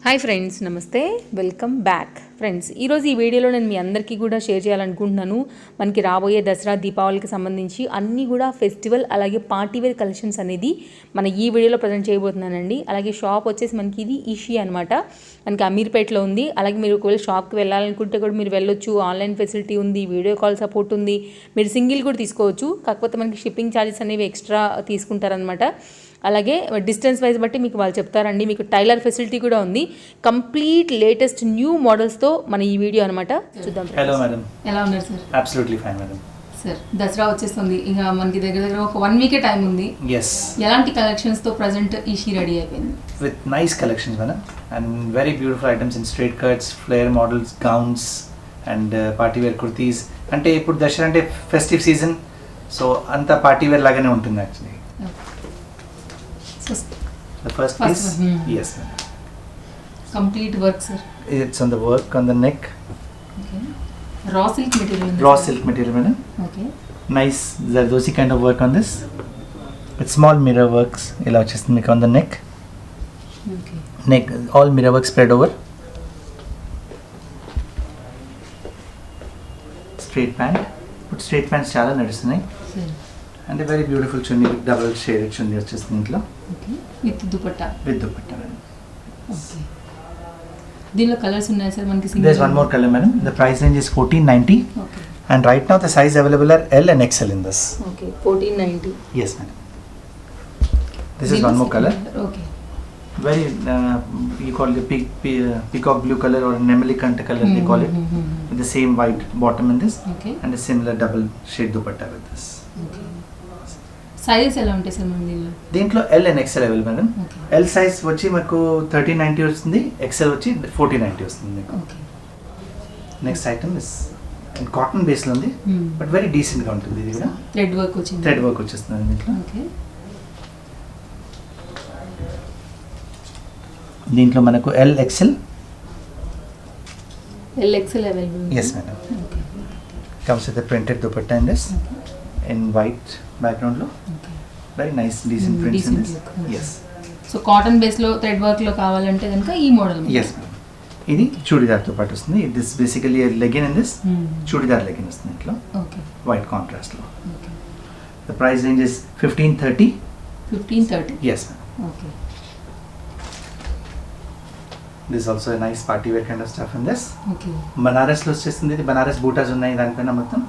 Hi friends, నమస్తే, welcome back. Friends, ఈరోజు ఈ వీడియోలో నేను మీ అందరికీ కూడా షేర్ చేయాలనుకుంటున్నాను. మనకి రాబోయే దసరా దీపావళికి సంబంధించి అన్నీ కూడా ఫెస్టివల్ అలాగే పార్టీవేర్ కలెక్షన్స్ అనేది మన ఈ వీడియోలో ప్రజెంట్ చేయబోతున్నానండి. అలాగే షాప్ వచ్చేసి మనకి ఇది ఈషీ అనమాట, మనకి అమీర్పేటలో ఉంది. అలాగే మీరు ఒకవేళ షాప్కి వెళ్ళాలనుకుంటే కూడా మీరు వెళ్ళొచ్చు. ఆన్లైన్ ఫెసిలిటీ ఉంది, వీడియో కాల్ సపోర్ట్ ఉంది, మీరు సింగిల్ కూడా తీసుకోవచ్చు. కాకపోతే మనకి షిప్పింగ్ ఛార్జెస్ అనేవి ఎక్స్ట్రా తీసుకుంటారనమాట. అలాగే డిస్టెన్స్ వైజ్ బట్టి మీకు వాళ్ళు చెప్తారండి. మీకు టైలర్ ఫెసిలిటీ కూడా ఉంది. కంప్లీట్ లేటెస్ట్ న్యూ మోడల్స్తో మన ఈ వీడియో అనమాట. చూద్దాం. హలో మేడం, ఎలా ఉన్నారు sir? Absolutely fine madam. Sir, Dasara వచ్చేస్తుంది, ఇక మనకి దగ్గర ఒక 1 వీకే టైం ఉంది. ఎస్, ఎలాంటి కలెక్షన్స్తో ప్రజెంట్ ఈషీ రెడీ అయిపోయింది? With nice collections madam, and very beautiful items in straight cuts, flare models, gowns and party wear kurtis. అంటే ఇప్పుడు దసరా అంటే ఫెస్టివ్ సీజన్, సో అంతా పార్టీవేర్ లాగానే ఉంటుంది actually. The first piece, yes ma'am. Complete work, sir. It's on the work on the neck. Okay. Raw silk material. Raw silk material madam. Okay. Nice zardosi kind of work on this. With small mirror works. Ila vachestundi meeku on the neck. Okay. Neck all mirror work spread over. Straight pant. But straight pants chaala nadustunayi. Sir. And a very beautiful chunni with double shaded chunni వచ్చేస్తుంది ఇంట్లో. Okay, with dupatta. With dupatta madam. Okay, దీనిలో colours ఉన్నాయి sir మనకి? There's one more color madam. The price range is 1490. Okay. And right now the size available are L and XL in this. Okay, 1490. Yes madam. This is one more color. Okay. Very you call it peacock blue color or nemali kanta color they call it. With the same white bottom in this. Okay. And a similar double shade dupatta with this. Okay. Sizes ఎలా ఉంటాయి sir మన దీంట్లో L and XL available madam. L size వచ్చి మాకు 1390 వస్తుంది, XL వచ్చి 1490 వస్తుంది మీకు. నెక్స్ట్ ఐటమ్ ఇస్ కాటన్ బేస్లో ఉంది, బట్ వెరీ డీసెంట్గా ఉంటుంది. ఇది కూడా థ్రెడ్ వర్క్ వచ్చేస్తుంది దీంట్లో. దీంట్లో మనకు L XL available. Yes madam. Comes with printed dupatta in this in white background లో. Very nice decent prints in this. yes. So cotton base లో థ్రెడ్ వర్క్ లో కావాలంటే కనుక ఈ మోడల్. yes. ఇది చూడిదార్ తో పాటు వస్తుంది. This basically legging in this churidar legging వస్తుంది ఇంట్లో. ఓకే, వైట్ కాంట్రాస్ట్ లో. Okay. The price range is 1530. 1530. yes ma'am. Okay. This also a nice party wear kind of stuff in this. Okay. Banaras లో వచ్చేస్తుంది. ఇది బనారస్ బూటాస్ ఉన్నాయి దానిపైన మొత్తం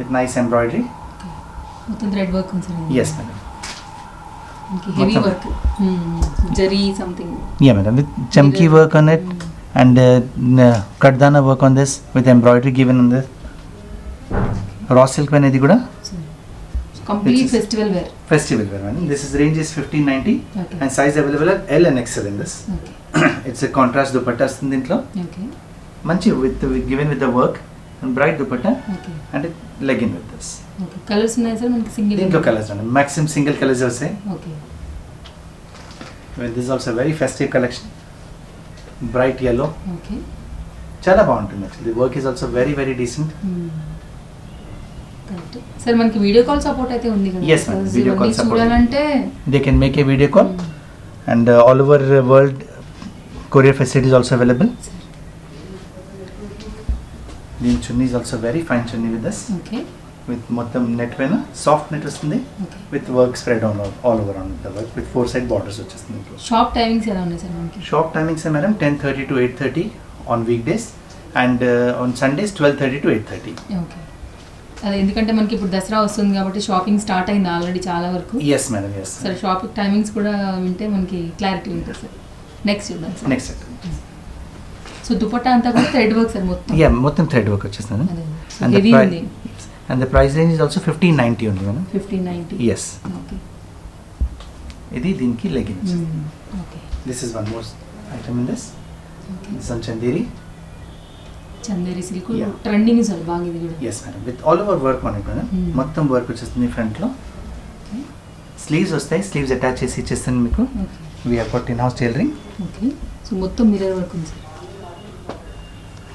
విత్ నైస్ ఎంబ్రాయిడరీ. మొత్తం థ్రెడ్ వర్క్ ఉంది sir? yes madam. Heavy work, zari something. yeah madam, with chumki work on it and kardana work on this with embroidery given on this. raw silk pen ఇది కూడా complete festival wear madam. This is range is 1590. Okay. And size available are L and XL in this. Okay. It's a contrast dupatta వస్తుంది దీంట్లో. Okay. మంచి with given with the work and bright dupatta. Okay. And it legging with this. Okay. Colours ఉన్నాయి sir మనకి? Single దీంట్లో colours అండి, maximum single colors వస్తాయి. Okay. Well, this is also a very festive collection. Bright yellow. Okay. చాలా బాగుంటుంది actually. The work is also very very decent. Correct sir. మనకి video call support అయితే ఉంది కదా? Yes ma'am, video call support. చూడాలంటే They can make a video call. And all over world courier facility is also available. The chunni is also very fine chunni with this. Okay. With మొత్తం net పైన soft net వస్తుంది. Okay. With work spread on all over on the work with 4 side borders వచ్చేస్తుంది. Shop timings ఎలా ఉన్నాయి sir మనకి? Shop timings madam 10:30 to 8:30 on weekdays and on Sundays 12:30 to 8:30. Okay. అదే, ఎందుకంటే మనకి ఇప్పుడు దసరా వస్తుంది కాబట్టి షాపింగ్ స్టార్ట్ అయింది ఆల్రెడీ చాలా వరకు. yes madam, yes. సరే, షాపింగ్ టైమింగ్స్ కూడా వింటే మనకి క్లారిటీ ఉంటుంది సార్. నెక్స్ట్ చూద్దాం సార్. నెక్స్ట్ సో దుపట్టా అంతా కూడా థ్రెడ్ వర్క్ సార్ మొత్తం? మొత్తం థ్రెడ్ వర్క్ వచ్చేస్తుంది. And the price, and the price range is also 1590 only madam. 1590. yes. Okay. ఇది దీనికి leggings. Okay. This is one more item in this. Okay. This on chanderi. Chanderi silk Yeah. Trending sir బాగా ఇది కూడా. yes madam, with all over work on it madam. మొత్తం work వచ్చేస్తుంది front లో. Sleeves వస్తాయి, sleeves attach చేసి ఇచ్చేస్తాను మీకు. we have got in house tailoring. Okay. So మొత్తం మిర్రర్ వర్క్ ఉంది sir.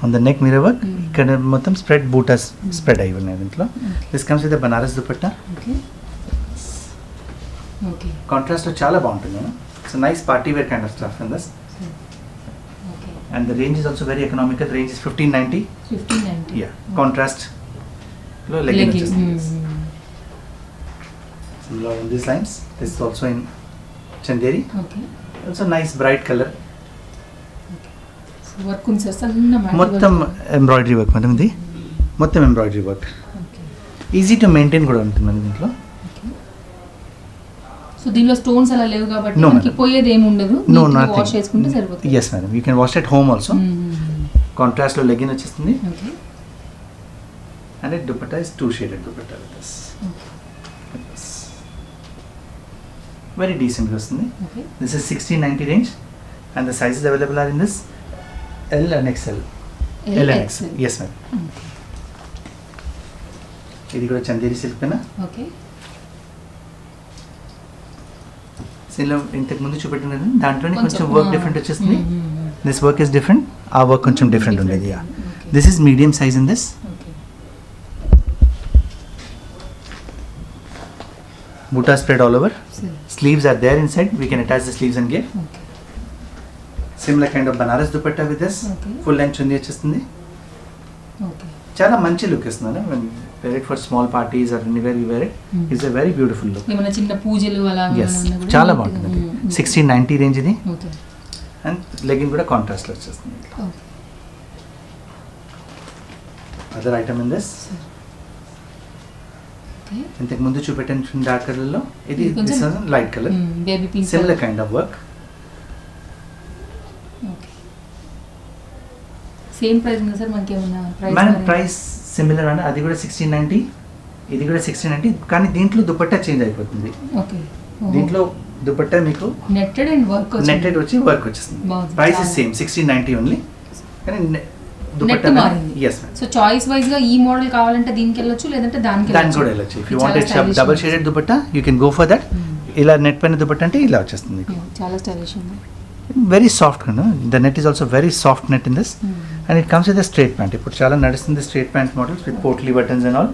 on the neck mirror work. ఇక్కడ మొత్తం స్ప్రెడ్ బూటాస్ స్ప్రెడ్ అయి ఉన్నాయి దీంట్లో. this comes with a banaras dupatta. Okay. Okay. Contrast చాలా బాగుంటుంది madam. it's a nice party wear kind of stuff in this. And the range is also very economical. Range is 1590. 1590. Yeah. Contrast. Legging. Along these lines. This is also in Chanderi. Okay. Also nice bright color. So work ఉంది sir సన్న మొత్తం embroidery work madam ఇది మొత్తం embroidery work easy to maintain కూడా ఉంటుంది మన దీంట్లో so దీనిలో స్టోన్స్ అలా లేవు కాబట్టి No, మనకి madam. పోయేది ఏమి ఉండదు No, వాష్ nothing. చేసుకుంటే సరిపోతుంది yes madam you can wash at home also contrast లో లెగిన్ వచ్చేస్తుంది okay and it dupatta is two shaded dupatta with this very decent గా వస్తుంది okay this is 1690 range and the sizes available are in this L and XL. L and XL. Yes ma'am. ఇది కూడా Chanderi silk పైన okay silk ఇంతకు ముందు చూపెట్టిన దాంట్లోనే కొంచెం వర్క్ డిఫరెంట్ వచ్చేస్తుంది దిస్ వర్క్ ఇస్ డిఫరెంట్ ఆ వర్క్ కొంచెం డిఫరెంట్ ఉండేది this is medium size in this buta spread all over sleeves are there inside we can attach the sleeves and give similar kind of Banaras dupatta with this full length chunni వచ్చేస్తుంది okay చాలా మంచి look ఇస్తుంది wear it for small parties or anywhere you wear it it's a very beautiful look ఏమైనా చిన్న పూజలు అలా yes చాలా బాగుంటుంది 1690 రేంజ్ ఇది ఓకే అండ్ లెగిన్ కూడా కాంట్రాస్ట్ లో వచ్చేస్తుంది okay other item in this okay ఇంతకు ముందు చూపెట్టిన డార్క్ కలర్ లో ఇది light colour baby pink similar kind of work okay same price ఉందా సార్ మనకి ఏమన్నా మన ప్రైస్ సిమిలర్ అంటే అది కూడా 1690 ఇది కూడా 1690 కానీ దీంట్లో దుపట్టా చేంజ్ అయిపోతుంది ఓకే దీంట్లో దుపట్టా మీకు నెట్టెడ్ అండ్ వర్క్ నెట్టెడ్ వచ్చి వర్క్ వచ్చేస్తుంది బాగుంది. ప్రైస్ ఇస్ సేమ్ 1690 ఓన్లీ కానీ దుపట్టా మారింది. Yes ma'am so choice wise గా ఈ మోడల్ కావాలంటే దీనికి వెళ్ళొచ్చు లేదంటే దానికి దానికి కూడా వెళ్ళొచ్చు if you want double shaded dupatta you can go for that ఇలా నెట్ పైన దుపట్టా అంటే ఇలా వచ్చేస్తుంది మీకు చాలా స్టైలిష్ ఉంది వెరీ సాఫ్ట్ కదా the net is also very soft net in this and it comes with the straight pant ఇప్పుడు చాలా నడుస్తుంది straight pant models with potli buttons and all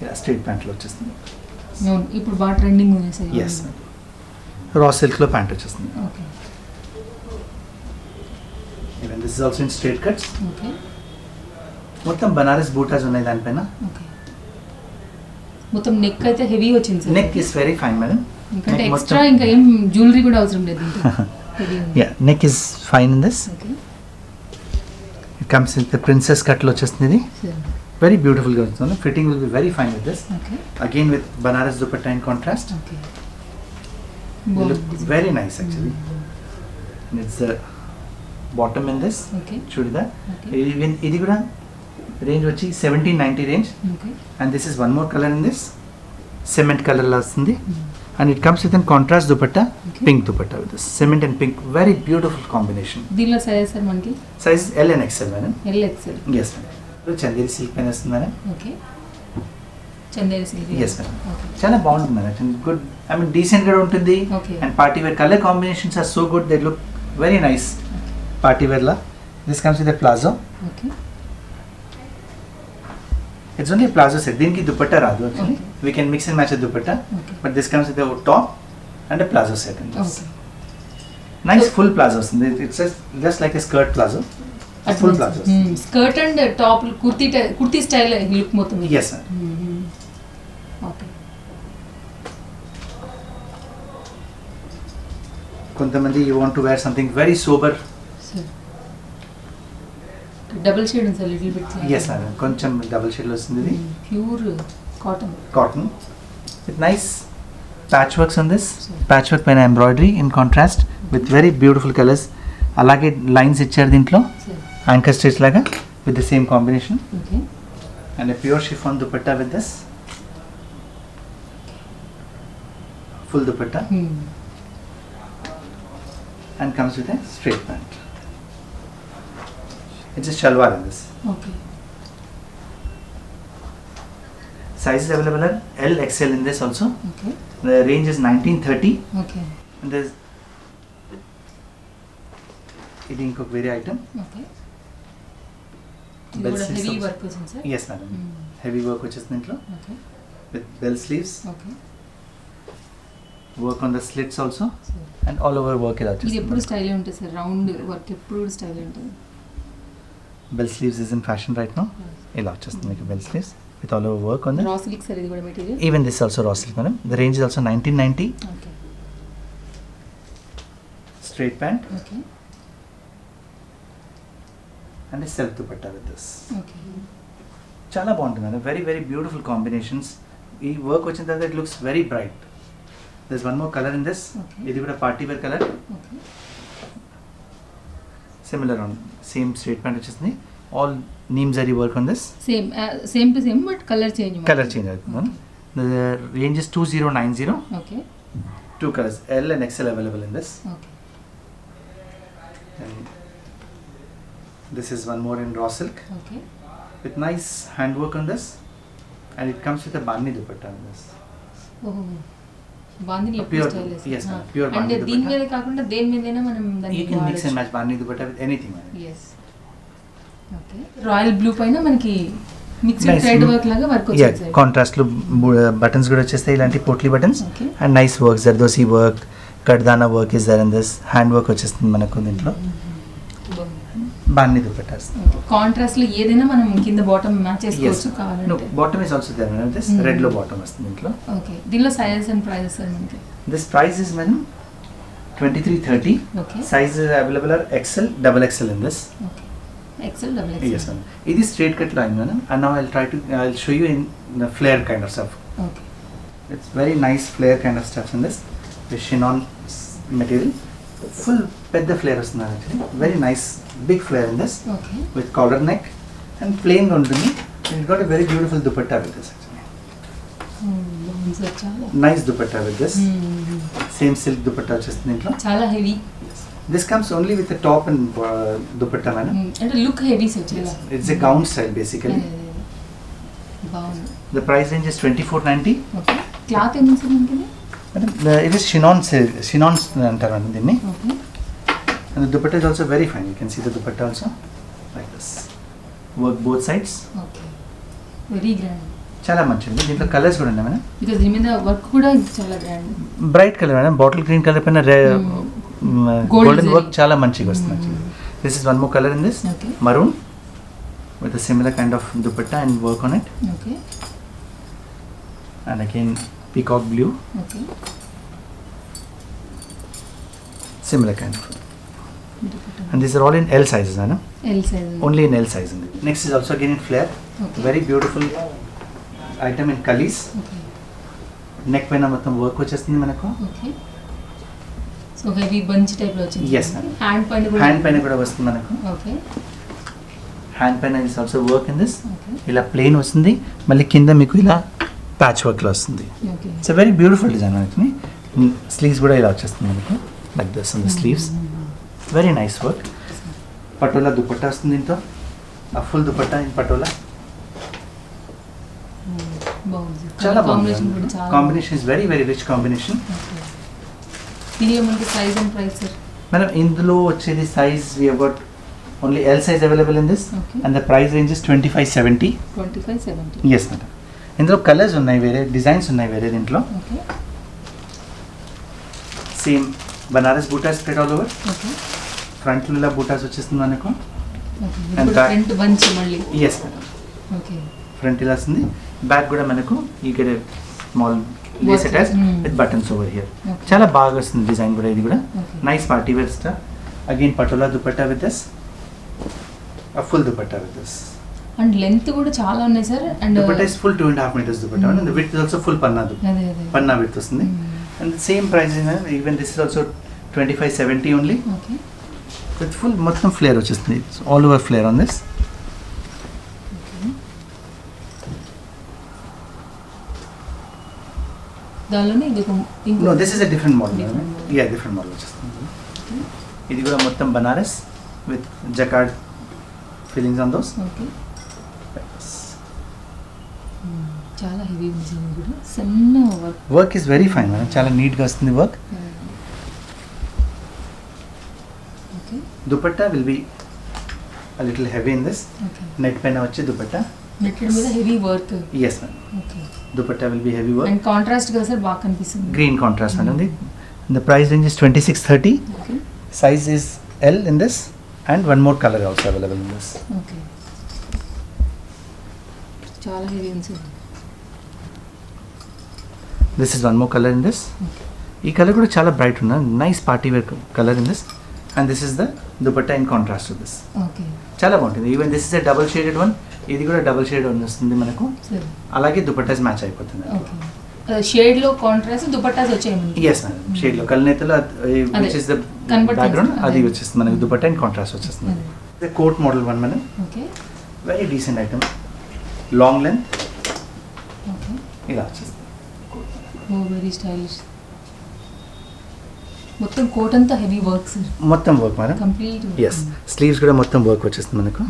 ఇలా స్ట్రేట్ ప్యాంట్లో వచ్చేస్తుంది అవును ఇప్పుడు బాగా ట్రెండింగ్ ఉంది సార్ ఎస్ రా సిల్క్లో ప్యాంట్ వచ్చేస్తుంది okay even this is also in straight cuts okay మొత్తం బనారస్ బూటాస్ ఉన్నాయి దానిపైన ఓకే మొత్తం నెక్ అయితే హెవీ వచ్చింది sir neck is very fine madam ఎందుకంటే ఎక్స్ట్రా ఇంకా ఏం జ్యువెలరీ కూడా అవసరం లేదు దీంట్లో హెవీ ఉంది yeah neck is fine in this okay it comes with princess కట్లో వచ్చేస్తుంది ఇది సరే వెరీ బ్యూటిఫుల్గా వస్తుంది fitting will be very fine with this okay again with Banaras dupatta in contrast okay very nice actually it's bottom in this okay చూడదా Okay. ఇది కూడా range వచ్చి 1790 range okay and this is one more colour in this cement కలర్లో వస్తుంది and it comes with an contrast dupatta Okay. Pink dupatta with cement and pink very beautiful combination దీనిలో size sir మనకి size L and XL madam L XL yes madam Chanderi silk పైన వస్తుంది madam okay Chanderi silk yes madam okay చాలా బాగుంటుంది madam good I mean decent గా ఉంటుంది Okay. And party wear colour combinations are so good they look very nice party wear లా this comes with palazzo okay it's only palazzo set దీనికి దుపట్టా రాదు actually Okay. We can mix and match dupatta Okay. But this comes with top and palazzo set okay nice full palazzo వస్తుంది it's just like a skirt palazzo full palazzo skirt and top kurti style look మొత్తం yes sir okay కొంతమంది you want to wear something very sober double shade ఉంది sir little bit yes madam కొంచెం double shade వస్తుంది ఇది pure cotton cotton with nice patchworks on this patchwork పైన embroidery in contrast with very beautiful colors అలాగే lines ఇచ్చారు దీంట్లో anchor stitch లాగా with the same combination okay and a pure chiffon dupatta with this full dupatta and comes with a straight pant it's a shalwar in this okay sizes available are L XL in this also okay the range is 1930 okay and there's ఇది ఇంకొక వేరే item okay Bell ఇది sleeves heavy also. Work వచ్చింది sir yes madam heavy work వచ్చేస్తుంది ఇంట్లో okay with bell sleeves okay work on the slits also and all over work ఇలా ఇది ఎప్పుడు వచ్చేస్తుంది. స్టైల్ ఉంటుంది సార్, రౌండ్ వర్క్ ఎప్పుడు స్టైల్ ఉంటుంది. Bell sleeves is in fashion right no. ఇలా వచ్చేస్తుంది మీకు bell sleeves with all over work on the. Raw silk sir ఇది కూడా material. Even this also raw silk madam. The range is also 1990. Okay straight pant okay and self dupatta with this. Okay చాలా బాగుంటుంది madam. Very very beautiful combinations. ఈ work వచ్చిన తర్వాత it looks very bright. This one more colour in this. Okay. ఇది కూడా party wear colour. Okay similar on same straight pant వచ్చేస్తుంది. All neem zari work on this. Same to same but colour change. Colour change అవుతుంది madam. The range is 2090. Okay 2 colors, L and XL available in this. Okay And this is one more in raw silk okay with nice handwork on this, and it comes with a bandi dupatta on this. ఓహో bandhani A ఎప్పుడు pure- style yes, ma'am, pure and bandhani దీని దుపట్టా. మీద కాకుండా దేని మీదైనా మనం You can mix and match bandi dupatta with anything, madam. yes okay royal blue పైన మనకి మిక్స్డ్ Nice. థ్రెడ్ వర్క్ లాగా వర్క్ Yeah, వచ్చింది. contrast లో buttons కూడా వచ్చేస్తాయి, ఇలాంటి potli buttons. Okay. And nice work, zardosi work, కడ్దానా work is there in this. Hand work వచ్చేస్తుంది మనకు దీంట్లో. బాండి దుపట్టా. కాంట్రాస్ట్ లో ఏదైనా మనం కింద బాటమ్ మ్యాచ్ చేసుకోవచ్చు కావాలంటే. Bottom is also there madam. This red లో బాటమ్ వస్తుంది దీంట్లో. ఓకే దీనిలో సైజెస్ అండ్ ప్రైజెస్ మనకి. This price is madam 2330. Okay. Sizes available are XL, double XL in this. Okay XL double Yes, XL. madam. It is straight cut line, madam. And now I'll show you in the flare kind of stuff. Okay It's very nice flare kind of stuff in this. With chinon material. Full pedda flare వస్తుంది actually. Very nice big flare in this. Okay With collar neck and plain ఉంటుంది. It got a very beautiful dupatta with this actually. బాగుంది sir చాలా. Nice dupatta with this. Same silk dupatta వచ్చేస్తుంది దీంట్లో. చాలా heavy. This comes only with the top and dupatta, madam. అంటే look heavy sir చాలా. It's a gown style basically. బాగుంది. The price range is 2490. Okay cloth ఏమి sir మనకి? Madam, it is chinon అంటారు madam దీన్ని. Okay And the dupatta is also very fine. You can see the dupatta also like this. Work both sides. Okay very grand. చాలా మంచిది. దీంట్లో colours కూడా ఉన్నాయి madam. Because దీని మీద వర్క్ కూడా చాలా grand. Bright colour madam. Bottle green colour పైన గోల్డెన్ zari. వర్క్ చాలా మంచిగా వస్తుంది actually. This is one more color in this. Okay. Maroon with a similar kind of dupatta and work on it. Okay And again peacock blue. Okay Similar kind of. And these are all in L sizes, madam. L size. Only in L size. Next is also again in flare. Okay. Very beautiful item in kalis. Okay Neck పైన మొత్తం work వచ్చేస్తుంది మనకు. Okay so heavy bunch type లో వచ్చింది. Yes, ma'am. Hand పైన కూడా. Hand పైన కూడా వస్తుంది మనకు. ఓకే హ్యాండ్ పైన is also work in this. Okay ఇలా ప్లెయిన్ వస్తుంది, మళ్ళీ కింద మీకు ఇలా ప్యాచ్ వర్క్లో వస్తుంది. Okay it's very beautiful design మనకి. స్లీవ్స్ కూడా ఇలా వచ్చేస్తుంది మనకు like this on the sleeves. Very nice work. Patola dupatta వస్తుంది దీంతో. ఆ ఫుల్ దుపట్టా ఇన్ పటోలా. బాగుంది. చాలా కాంబినేషన్ కూడా బాగుంది. చాలా. Combination is very very rich combination. దీనిలో మనకి size and price sir. Madam ఇందులో వచ్చేది size we have got only L size available in this. Okay. And the price range is 2570. 2570. Yes madam. ఇందులో కలర్స్ ఉన్నాయి, వేరే డిజైన్స్ ఉన్నాయి వేరే దీంట్లో. ఓకే సేమ్ బనారస్ బూటాస్ స్ప్రెడ్ ఆల్ ఓవర్. ఓకే ఫ్రంట్లో ఇలా బూటాస్ వచ్చేస్తుంది మనకు. ఓకే And ఇప్పుడు back- ఫ్రంట్ బంచ్ మళ్ళీ. Yes madam. ఓకే ఫ్రంట్ ఇలా వస్తుంది. బ్యాక్ కూడా మనకు ఈ get small lace attach with buttons over here. Okay. చాలా బాగా వస్తుంది డిజైన్ కూడా. ఇది కూడా Okay. Nice party wear stuff. Again patola dupatta with this. a full dupatta with this. And length కూడా చాలా ఉన్నాయి sir. And Dupatta is full 2.5 meters dupatta, and the width is also full panna అదే అదే. panna width వస్తుంది. And the same price is even this is also 2570 only. Okay With full మొత్తం flare వచ్చేస్తుంది. It's all over flare on this. దానిలోనే ఇంకొక No, this is a different model. Different model. Yeah, different model వచ్చేస్తుంది. ఇది కూడా మొత్తం బనారస్ with jacquard fillings on those. Okay చాలా హెవీ ఉంది సార్. ఇది కూడా సన్న work. Work is very fine, madam. చాలా నీట్గా వస్తుంది work. Okay Dupatta will be a little heavy in this. Okay net పైన వచ్చి దుపట్టా. నెట్టెడ్ మీద heavy work. Yes madam. Okay. Dupatta will be heavy work and contrast కదా సార్, బాగా కనిపిస్తుంది. Green contrast madam. The price range is 2630. Okay. Size is L in this, and one more color also available in this. Okay. చాలా heavy ఉంది sir. This is one more color in this. ఈ colour కూడా చాలా bright ఉన్న nice party wear colour in this, and this is the dupatta in contrast to this. Okay. చాలా బాగుంటుంది. Even this is a double shaded one, ఇది కూడా double shade one వస్తుంది మనకు, అలాగే దుపట్టాస్ మ్యాచ్ అయిపోతుంది. ఓకే. షేడ్ లో కాంట్రాస్ట్ దుపట్టాస్ వచ్చాయి. Yes madam. షేడ్ లో కల్నేతలో విచ్ ఇస్ ద బ్యాక్గ్రౌండ్ అది వచ్చేస్తుంది మనకు, దుపట్టా ఇన్ కాంట్రాస్ట్ వచ్చేస్తుంది. The coat model one madam. Okay. Very decent item, long length. Okay. ఇలా వచ్చేస్తుంది. Oh very stylish. మొత్తం కోట్ అంతా హెవీ వర్క్ సార్. మొత్తం work madam. Complete. Yes, sleeves కూడా మొత్తం వర్క్ వచ్చేస్తుంది మనకు.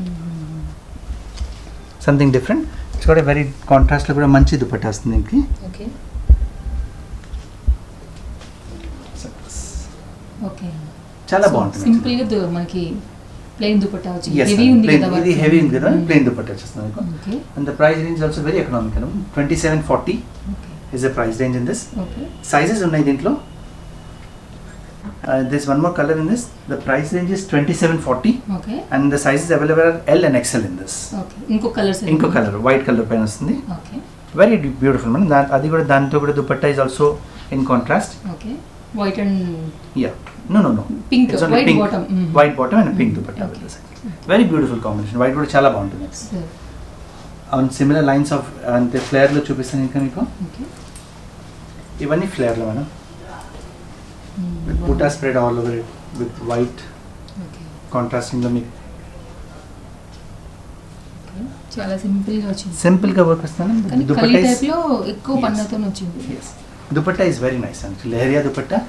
Something different. ఇట్స్ కూడా వెరీ కాంట్రాస్ట్లో కూడా మంచి దుపట్టా వస్తుంది దీనికి. ఓకే. ఓకే. చాలా బాగుంటుంది. సింపుల్ గా మనకి ప్లెయిన్ దుపట్టా వచ్చింది. Yes, heavy ma'am. ఉంది Plain- కదా. ఇది హెవీ ఉంది కదా, ప్లెయిన్ దుపట్టా వచ్చేస్తుంది మీకు. Okay. And the price range also very economical. 2740 okay. Is the price range in this. Okay. Sizes ఉన్నాయి దీంట్లో. This one more colour in this. The price range is 2740 okay. And the sizes available are L and XL in this. Okay. ఇంకో colour sir. ఇంకో colour white colour పైన వస్తుంది. Okay. Very beautiful మనం. అది కూడా దాంతో కూడా dupatta is also in contrast. Okay. White and Yeah. No. Pink, It's only white pink, bottom. White bottom and a pink dupatta with this. Very beautiful combination. White కూడా చాలా బాగుంటుంది. Sir. On similar lines of అంటే flare లో చూపిస్తాను ఇంకా మీకు. Okay. ఇవన్నీ flare లో మనం. With butta spread all over it with white. Okay. Contrasting లో మీకు చాలా సింపుల్ గా వచ్చింది. సింపుల్ గా వర్క్ వస్తాను. కానీ దుపట్టా కలీ is టైప్ లో ఎక్కువ పన్నతో వచ్చింది. yes. Dupatta is very nice and leheriya dupatta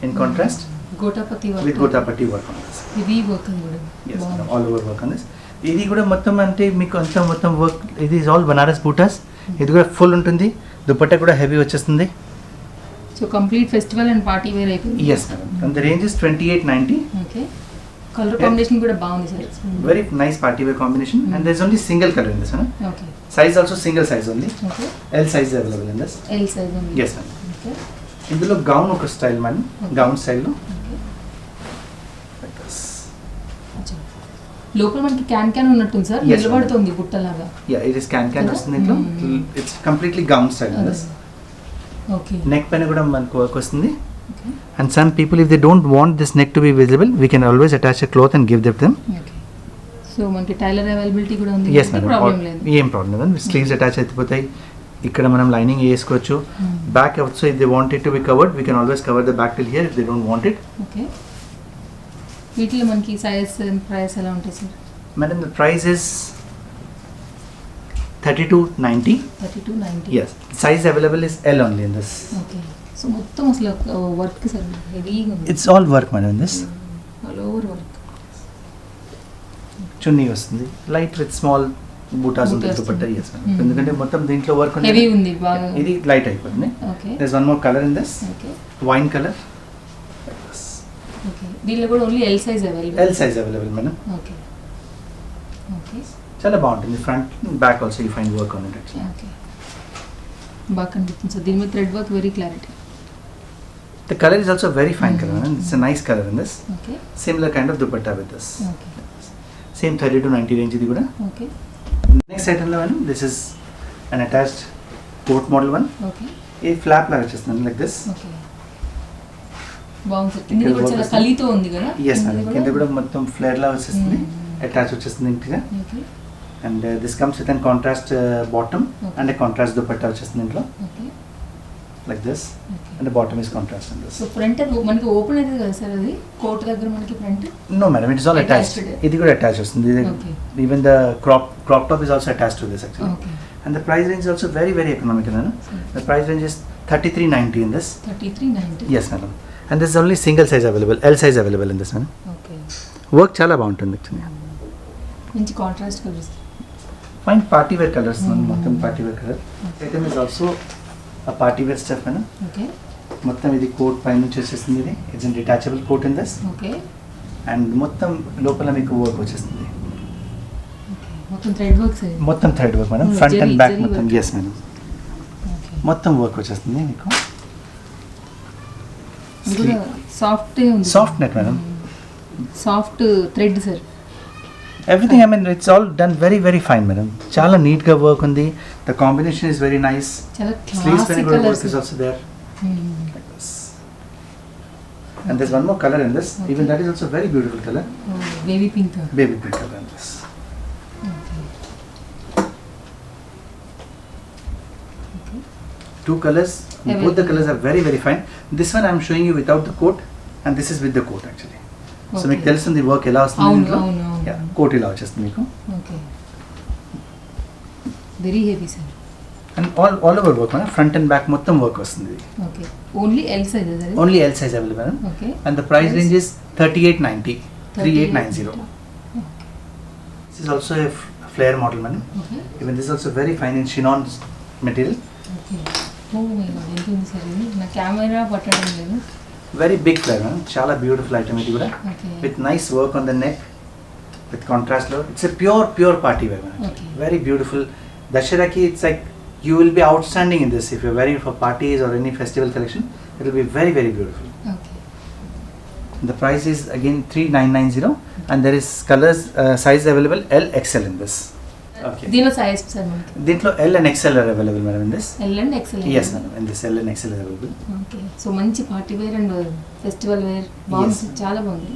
in contrast gotapatti work with gotapatti work on this. ఇది వర్క్ కూడా. Yes, all over work on this. ఇది కూడా మొత్తం అంటే మీకు అంతా మొత్తం వర్క్, ఇది ఇస్ ఆల్ బనారస్ బూటాస్. ఇది కూడా ఫుల్ ఉంటుంది. దుపట్టా కూడా హెవీ వచ్చేస్తుంది. So complete festival and party wear అయిపోయింది. yes madam, and the range is 2890. Okay. Colour combination కూడా బాగుంది sir. Very nice party wear combination. And there's only single color in this one. Okay. Size also single size only. Okay. L size is available in this. L size ఉంది. Yes ma'am. Okay. ఇందులో gown ఒక style మనం, gown స్టైల్లో okay. లోపల మనకి can ఉన్నట్టుంది sir. Yes, నిలబడుతుంది బుట్టలాగా. Yeah it is can వస్తుంది ఇంట్లో. It's completely gown style in this. Okay. Neck పైన కూడా మనకు వర్క్ వస్తుంది. Okay. And some people, if they don't want this neck to be visible, we can always attach a cloth and give them. Okay. So మనకి tailor availability కూడా ఉంది. Yes madam. Problem లేదు. ఏం problem లేదు. Sleeves attach అయిపోతాయి. ఇక్కడ మనం lining వేసుకోవచ్చు. Back also if they want it to be covered, we can always cover the back till here if they don't want it. Okay. వీటిలో మనకి సైజ్ అండ్ ప్రైస్ ఎలా ఉంటాయి sir? Madam the price is 3290. 3290. Yes. Size available is L only in this. Okay. So మొత్తం అసలు work sir హెవీగా ఉంది. It's all work madam in this. All over work. Chunni వస్తుంది. Light with small buttas ఉంటుంది Bootas. Dupatta. yes madam. ఎందుకంటే మొత్తం దీంట్లో work ఉంది. హెవీ ఉంది బాగా. ఇది లైట్ అయిపోతుంది. Okay. There's one more color in this. Okay. Wine color. Okay. దీనిలో కూడా only L size available. L size available madam. Okay. Okay. చాలా బాగుంటుంది. Front back also you find work on it. Okay. బాగా కనిపిస్తుంది sir. దీని మీద thread work very clarity. The color is also very fine color. It's a nice color in this. Okay. Similar kind of dupatta with this. Okay. Same 30 to 90 range ఇది కూడా. Okay. Next item లో madam, this is an attached coat model one. Okay. ఇది flop లాగా వచ్చేస్తుంది like this. Okay. బాగుంది sir. కింద కూడా చాలా కలితో ఉంది కదా. Yes madam. కింద కూడా మొత్తం ఫ్లేర్ లా వచ్చేస్తుంది. అటాచ్ వచ్చేస్తుంది ఇంటిగా. Okay. And this comes with a contrast bottom Okay. and a contrast dupatta వచ్చేస్తుంది ఇంట్లో okay. like this. Okay. And the bottom is contrast in this. So front మనకి ఓపెన్ అయితే కదా సార్ అది కోట్ దగ్గర మనకి front. No madam, it is all attached. Attached. ఇది కూడా attached వస్తుంది. Okay. Even the crop top is also attached to this actually. Okay. And the price range is also very very economical. No? The price range is 3390 in this. 3390. Yes madam. And this is only single size available. L size available in this one. Okay. Work చాలా బాగుంటుంది actually. మంచి contrast colours. Fine party wear colors. మొత్తం party wear color. Item is also a party wear stuff. Okay. మొత్తం ఇది coat పైన నుంచి వచ్చేస్తుంది. ఇది it's an detachable coat in this. Okay. And మొత్తం లోపల మీకు వర్క్ వచ్చేస్తుంది. మొత్తం థ్రెడ్ వర్క్ సార్. మొత్తం thread work madam, front and back మొత్తం. ఎస్ మేడం, మొత్తం వర్క్ వచ్చేస్తుంది మీకు. Soft net madam, soft thread sir. Everything I mean it's all done very very fine madam. చాలా నీట్గా వర్క్ ఉంది. The combination is very nice. Sleeves పైన కూడా work is also there. And there's one more color in this. Okay. Even that is also very beautiful color. Oh, baby pink color. Baby pink color in this. Okay. Two colors. Both the colors are very very fine. This one I'm showing you without the coat, and this is with the coat actually. Okay. So మీకు తెలుస్తుంది work ఎలా వస్తుంది. Yeah, coat ఇలా వచ్చేస్తుంది మీకు. Okay. Very heavy sir. And all over work man, front and back మొత్తం work వస్తుంది. Okay. Only L size is there? Only L size available madam. Okay. And the price range is 3890. 3890. Okay. This is also a flare model madam. Okay. Even this is also very fine in chinon material. Okay. Oh my god, ఎంత ఉంది sir ఇది? నా camera పట్టడం లేదు. Very big flare madam. చాలా beautiful item ఇది కూడా. Okay. With nice work on the neck, with contrast load. It's a pure party wear madam. Okay. Very beautiful. Dasharaki, it's like you will be outstanding in this if you're wearing for parties or any festival collection. It will be very very beautiful. Okay. The price is again 3990, and there is colors size available L XL in this. Okay. దీనిలో size sir మనకి. దీంట్లో L and XL are available madam in this. L and XL. Yes madam, in this L and XL is available. Okay. So మంచి party wear and festival wear బాగుంది, చాలా బాగుంది.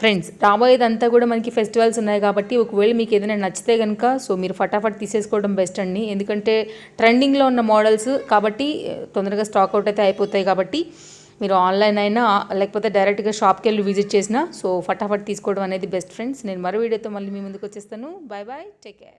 Friends, రాబోయేదంతా కూడా మనకి festivals ఉన్నాయి కాబట్టి ఒకవేళ మీకు ఏదైనా నచ్చితే కనుక సో మీరు ఫటాఫట్ తీసేసుకోవడం బెస్ట్ అండి. ఎందుకంటే ట్రెండింగ్లో ఉన్న మోడల్స్ కాబట్టి తొందరగా స్టాక్ అవుట్ అయితే అయిపోతాయి. కాబట్టి మీరు ఆన్లైన్ అయినా లేకపోతే డైరెక్ట్గా షాప్కి వెళ్ళి విజిట్ చేసినా సో ఫటాఫట్ తీసుకోవడం అనేది బెస్ట్ ఫ్రెండ్స్. నేను మరో వీడియోతో మళ్ళీ మీ ముందుకు వచ్చేస్తాను. Bye bye, take care.